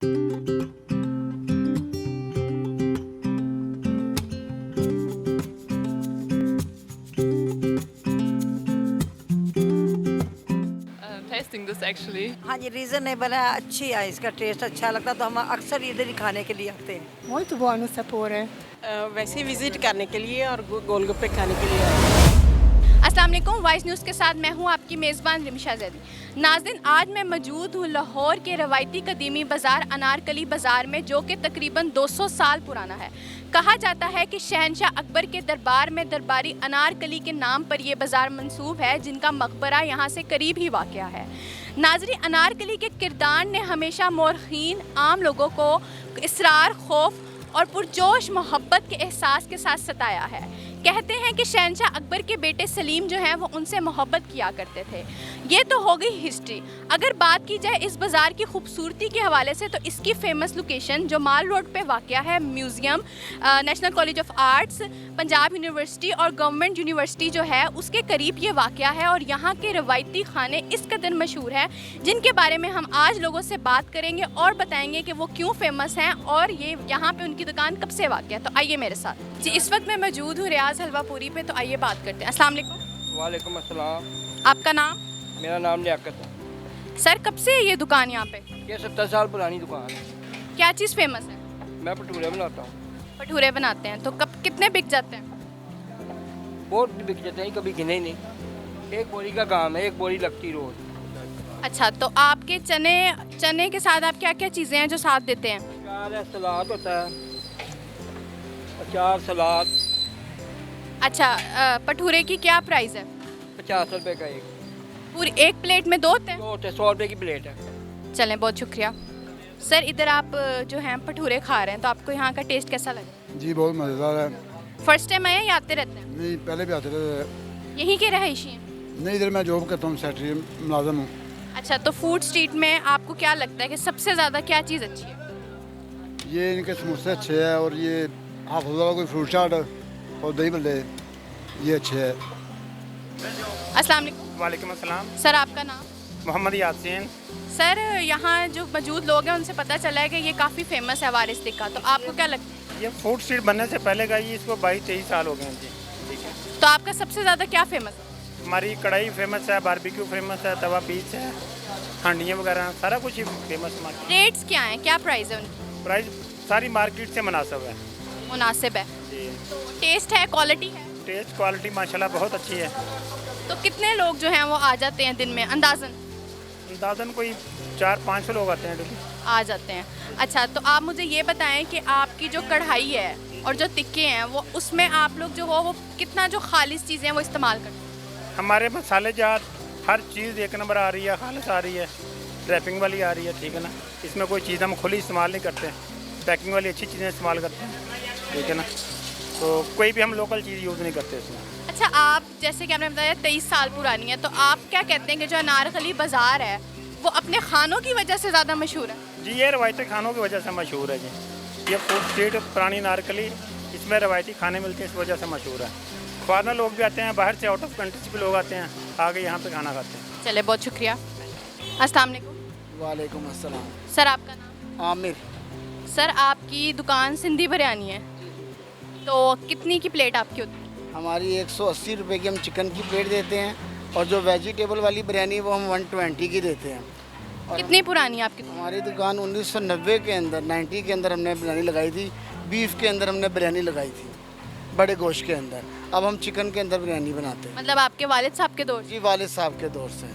Tasting this actually. हाँ जी, reasonable है, अच्छी है, इसका टेस्ट अच्छा लगता है तो हम अक्सर इधर ही खाने के लिए आते हैं। Molto buono il sapore. वैसे ही विजिट करने के लिए और गोलगप्पे खाने के लिए आए। अस्सलाम वालेकुम, वाइस न्यूज़ के साथ मैं हूं आपकी मेज़बान रिमिशा जैदी। नाज़रीन, आज मैं मौजूद हूं लाहौर के रवायती कदीमी बाज़ार अनारकली बाज़ार में, जो कि तकरीबन 200 साल पुराना है। कहा जाता है कि शहनशाह अकबर के दरबार में दरबारी अनारकली के नाम पर यह बाज़ार मंसूब है, जिनका मकबरा यहाँ से करीब ही वाक़या है। नाज़रीन, अनारकली के किरदार ने हमेशा मोरखीन आम लोगों को इसरार, खौफ और पुरजोश मोहब्बत के एहसास के साथ सताया है। कहते हैं कि शहनशाह अकबर के बेटे सलीम जो हैं वो उनसे मोहब्बत किया करते थे। ये तो हो गई हिस्ट्री। अगर बात की जाए इस बाज़ार की खूबसूरती के हवाले से, तो इसकी फ़ेमस लोकेशन जो माल रोड पे वाक़या है, museum, national college of arts, Punjab university और गवर्नमेंट यूनिवर्सिटी जो है उसके करीब ये वाक़या है। और यहाँ के रवायती खाने इस कदर मशहूर हैं, जिनके बारे में हम आज लोगों से बात करेंगे और बताएंगे कि वो क्यों फ़ेमस हैं और ये यहाँ पर उनकी दुकान कब से वाक़या है। तो आइए मेरे साथ जी। इस वक्त मैं मौजूद हूँ रियाज हलवा पूरी पे, तो आइए बात करते हैं। अस्सलाम वालेकुम। वालेकुम अस्सलाम। आपका नाम? मेरा नाम लियाकत है। सर, कब से है ये दुकान यहाँ पे? ये 70 साल पुरानी दुकान है। क्या चीज़ फेमस है? मैं भटूरे बनाता हूँ। भटूरे बनाते हैं, तो कब कितने बिक जाते हैं? बहुत बिक जाते हैं, कभी गिने ही नहीं। एक बोरी का काम है, एक बोरी लगती रोज। अच्छा, तो आपके चने के साथ आप क्या क्या चीज़ें हैं जो साथ देते हैं? अचार है, सलाद होता है, अचार सलाद। अच्छा, भटूरे की क्या प्राइस है? 50 रुपए का एक। पूरी एक प्लेट में दो होते हैं? 100 रुपए की प्लेट है। चलें, बहुत शुक्रिया। सर, इधर आप जो हैं भटूरे खा रहे हैं, तो आपको यहाँ का टेस्ट कैसा लगा? जी बहुत मज़ेदार है। फर्स्ट टाइम आए या आते रहते हैं? नहीं, पहले भी आते रहते। यहीं के रहायशी हैं? नहीं, इधर मैं जॉब करता हूँ, सेक्रेटरी मुलाजम हूँ। अच्छा, तो फूड स्ट्रीट में आपको क्या लगता है कि सबसे ज़्यादा क्या चीज़ अच्छी है? ये इनके समोसे अच्छे हैं और ये हाफिज़ वाला कोई फ्रूट चाट और दही बल्ले, ये अच्छे हैं। अस्सलाम वालेकुम। वालेकुम अस्सलाम। सर, आपका नाम? मोहम्मद यासीन। सर, यहाँ जो मौजूद लोग हैं उनसे पता चला है कि ये काफ़ी फेमस है वारिस टिक्का, तो आपको क्या लगता है? ये फूड स्ट्रीट बनने से पहले का ये इसको 22-23 साल हो गए हैं जी। ठीक है। तो आपका सबसे ज़्यादा क्या फेमस है? हमारी कढ़ाई फेमस है, बारबेक्यू फेमस है, तवा पीस है, हांडियाँ वगैरह सारा कुछ ही फेमस हमारा। रेट्स क्या हैं, क्या प्राइस है उनकी? प्राइस सारी मार्केट से मुनासिब है। मुनासिब है। जी। टेस्ट है, क्वालिटी है? टेस्ट क्वालिटी माशाल्लाह बहुत अच्छी है। तो कितने लोग जो हैं वो आ जाते हैं दिन में अंदाज़न? अंदाज़न कोई 400-500 लोग आते हैं डेली। आ जाते हैं। अच्छा, तो आप मुझे ये बताएं कि आपकी जो कढ़ाई है और जो टिक्के हैं वो उसमें आप लोग जो हो वो कितना जो खालिस चीज़ें हैं वो इस्तेमाल करते हैं? हमारे मसाले जात हर चीज़ एक नंबर आ रही है, खालिस आ रही है, रैपिंग वाली आ रही है। ठीक है ना, इसमें कोई चीज़ हम खुली इस्तेमाल नहीं करते, पैकिंग वाली अच्छी चीज़ें इस्तेमाल करते हैं। ठीक है ना, तो कोई भी हम लोकल चीज़ यूज़ नहीं करते इसमें। अच्छा, आप जैसे कि आपने बताया 23 साल पुरानी है, तो आप क्या कहते हैं कि जो अनारकली बाज़ार है वो अपने खानों की वजह से ज़्यादा मशहूर है? जी, ये रवायती खानों की वजह से मशहूर है जी। ये फूड स्ट्रीट पुरानी अनारकली, इसमें रवायती खाने मिलते हैं, इस वजह से मशहूर है। फॉरेनर लोग भी आते हैं, बाहर से आउट ऑफ कंट्री से भी लोग आते हैं, आके यहाँ पे खाना खाते हैं। चले, बहुत शुक्रिया। अस्सलाम वालेकुम। वालेकुम अस्सलाम। सर, आपका नाम? आमिर। सर, आपकी दुकान सिंधी बिरयानी है, तो कितनी की प्लेट आपकी होती है? हमारी 180 रुपए की हम चिकन की प्लेट देते हैं और जो वेजिटेबल वाली बिरयानी वो हम 120 की देते हैं। और कितनी पुरानी है आपकी? हमारी दुकान 1990 के अंदर 90 के अंदर हमने बिरयानी लगाई थी। बीफ के अंदर हमने बिरयानी लगाई थी, बड़े गोश्त के अंदर। अब हम चिकन के अंदर बिरयानी बनाते हैं। मतलब आपके वालिद साहब के दौर से? जी, वालिद साहब के दौर से।